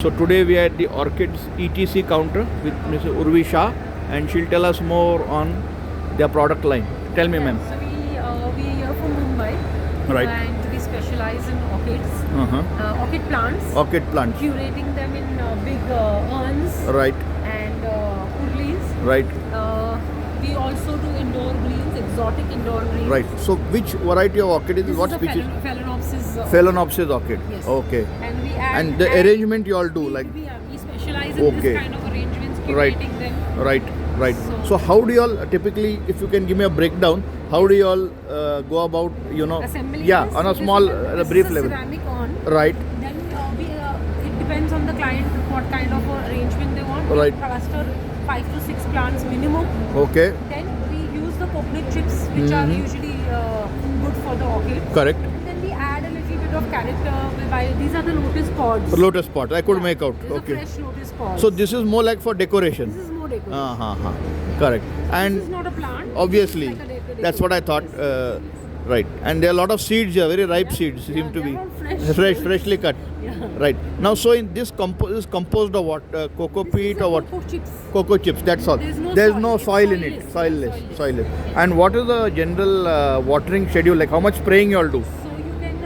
So today we are at the Orchids ETC counter with Ms. Urvi Shah, and she'll tell us more on their product line. Tell me, ma'am. So we are here from Mumbai. Right. And we specialize in orchids, orchid plants. Orchid plants. Curating them in big urns. Right. And urlis. Right. We also do indoor greens, exotic indoor greens. Right. So which variety of orchid is This what is species? Phalaenopsis. Phalaenopsis orchid. Yes. Okay. And we add. And the arrangement you all do we, like. we specialize in Okay. this kind of arrangements, Right. curating them. Right. Right. So- So how do you all typically, if you can give me a breakdown, how do you all go about, Assembling yeah, this. on a So small, this is brief a level. ceramic urn. Right. Then it depends on the client what kind of arrangement they want. Right. We cluster 5 to 6 plants minimum. Okay. Then we use the coconut chips, which are usually good for the orchid. Correct. Then we add a little bit of character. These are the lotus pods. Lotus pot. I could make out. These are Okay. fresh lotus pods. So this is more like for decoration. This is more decoration. Correct. This And is not a plant. obviously, It's like a that's what I thought. Right. And there are a lot of seeds here, very ripe seeds seem to they're be. all fresh. Freshly cut. Yeah. Right. Now, so in this is composed of what? Cocoa peat or what? Cocoa chips. Cocoa chips, that's all. There's no soil. soil in It's it. soilless. Soilless. And what is the general watering schedule? Like how much spraying you all do? So you can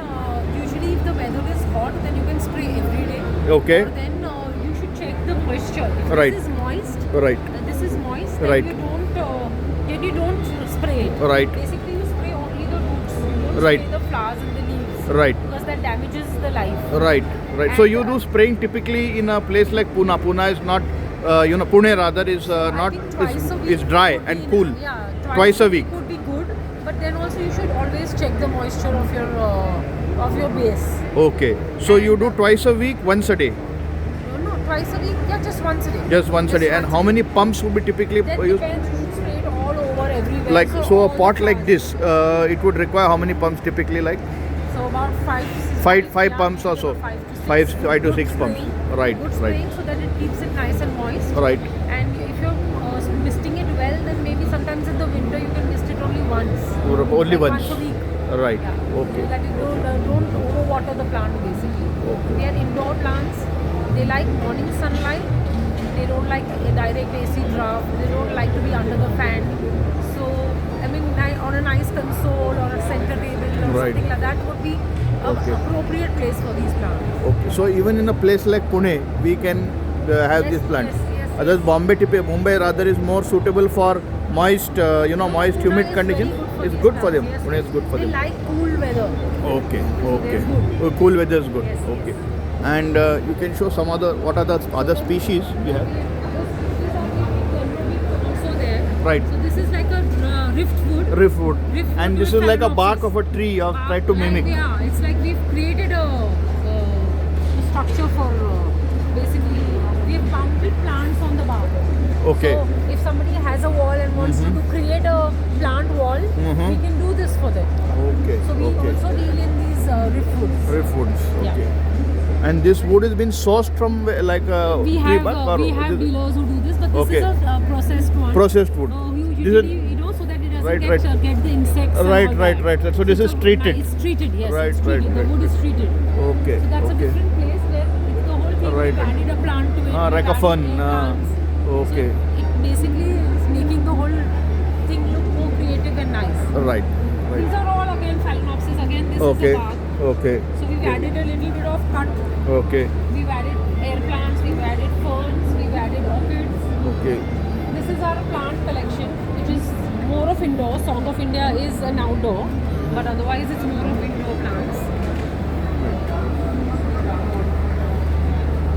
usually if the weather is hot, then you can spray every day. Okay. Or then you should check the moisture. If Right. this is moist, Right. this is moist, Right. then you don't spray it. Right. Basically, you spray only the roots. You don't Right. spray the flowers and the leaves. Right. Because that damages the life. Right. Right. So And, you do spraying typically in a place like Pune. Pune is not, Pune rather is I not, think twice a week is dry would be and cool. enough. Yeah, Twice a week. Would be good, but then also you should always check the moisture of your base. Okay. So you do twice a week, once a day. No, twice a week. Yeah, just once a day. Just once a day. And how many pumps would be typically That used? depends. You should spray it all over everywhere. Like so, a all pot the like flowers. this, it would require how many pumps typically? Like So about five pumps or so. 5 to 6 pumps. Right. Good Right. spraying so that it keeps it nice and moist. Right. And if you're misting it well, then maybe sometimes in the winter you can mist it only once. Only Like once. Once a week. Right. Yeah. Okay. So that you don't overwater the plant basically. Okay. They are indoor plants. They like morning sunlight. They don't like a direct AC draft. They don't like to be under the fan. So, I mean, on a nice console or a center table or Right. something like that would be an Okay. appropriate place for these plants. Okay. So even in a place like Pune, we can have Yes, this plant. yes, Others Mumbai rather is more suitable for moist, moist, Pune humid is condition. very good for It's these good for them. plants, yes, Pune is yes. good for They them. like cool weather. Okay. Okay. they're good. Oh, cool weather is good. Yes, yes. Okay. And you can show some what are the other species we have? Also there. Right. So this is like a riftwood. Riftwood. Riftwood And this with is like a Phalaenopsis. bark of a tree you have tried to mimic. Yeah, it's like we've created a structure for basically we have mounted plants on the bark. Okay. So if somebody has a wall and wants to create a plant wall, we can do this for them. Okay. So we Okay. also deal in these riftwoods. Riftwoods. Yeah. Okay. And this wood has been sourced from like a We tree have bark or we have is it dealers who do this, but this Okay. is a processed one. processed wood? You This usually, is- so that it doesn't Right, get, right. get the insects. and Right, all right, that. right. So this is treated. It's treated, yes. Right, it's right, treated. right, The wood is treated. Okay. So that's a Okay. different place where it's the whole thing. Right. We've added a plant to it. Ah, we've like a added fern, more plants. Okay. So it basically is making the whole thing look more creative and nice. Right. These Right. are all again Phalaenopsis. Again, this Okay. is the bark. Okay. So we've added a little bit of cut. Okay. We've added air plants. We've added ferns. We've added orchids. Okay. This is our plant collection, which is more of indoor. Song of India is an outdoor, but otherwise it's more of indoor plants.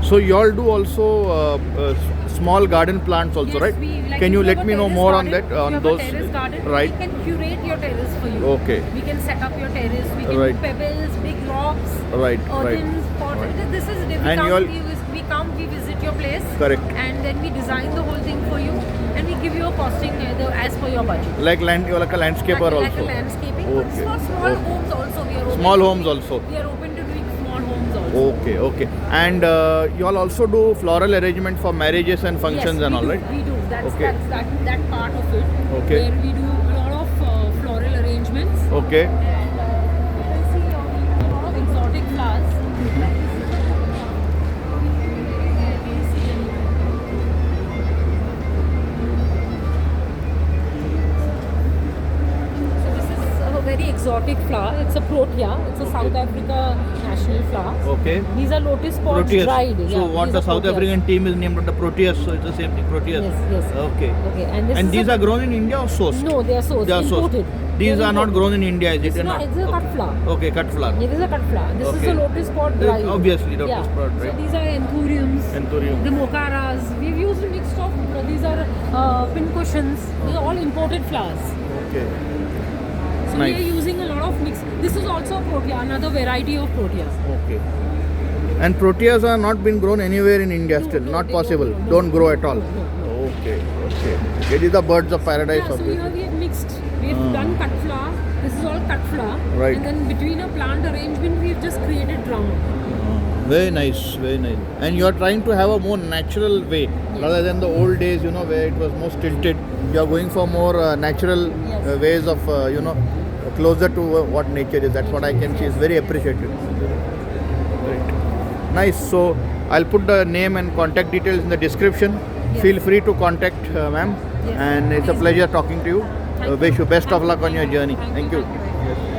So you all do also small garden plants also, Yes, right? like Can if you have let a me know terrace more garden, on that? if you On have those, a terrace garden, right? we can curate your terrace for you. Okay. We can set up your terrace. We can Right. do pebbles, big rocks, Right, right. earthens, pots. Right. This is And you all- we visit your place. Correct. And then we design the whole thing for you, and we give you a costing as per your budget. Like you're like a landscaper like also. a landscaping. Okay. For small Okay. homes also, we are open. Small homes also. We are open to doing small homes also. Okay, okay. And you all also do floral arrangement for marriages and functions yes, and we all, do, right? We do. That's Okay. that part of it. Okay. Where we do a lot of floral arrangements. Okay. And you can see a lot of exotic flowers. exotic flower. It's a protea. It's a South Africa national flower. Okay. These are lotus pods Proteus. dried. So Yeah, what these the are South proteas. African team is named after Proteus, so it's the same thing, Proteus. Yes, yes. Okay. Okay, and this And is these a, are grown in India or sourced? No, they are sourced. They are sourced. Imported. These They're are not imported. grown in India, is it? It's not. It's a cut flower. Okay, cut flower. Yeah, this is a cut flower. This is Okay. a lotus pod dried. Obviously, lotus yeah. pod dried. So these are anthuriums. Anthurium. The mocaras. We've used a mix of. These are pincushions. These are all imported flowers. Okay. So Nice. we are using a lot of mix. This is also a protea, another variety of proteas. Okay. And proteas are not been grown anywhere in India No, still, no, not they possible. don't, no, Don't grow at no, all. no, Okay, okay. It is the birds of paradise Yeah, of so this. here we have mixed. We've done cut flower. This is all cut flower. Right. And then between a plant arrangement, we've just created drum. Very nice, very nice. And you are trying to have a more natural way rather than the old days, where it was more stilted. You are going for more natural Yes. ways of, closer to what nature is. That's what I can see. It's very appreciated. Right. Nice. So I'll put the name and contact details in the description. Yes. Feel free to contact ma'am. Yes. And it's a Please. pleasure talking to you. Thank Wish you best of Thank luck on your journey. Thank you. Thank you very much. Yes.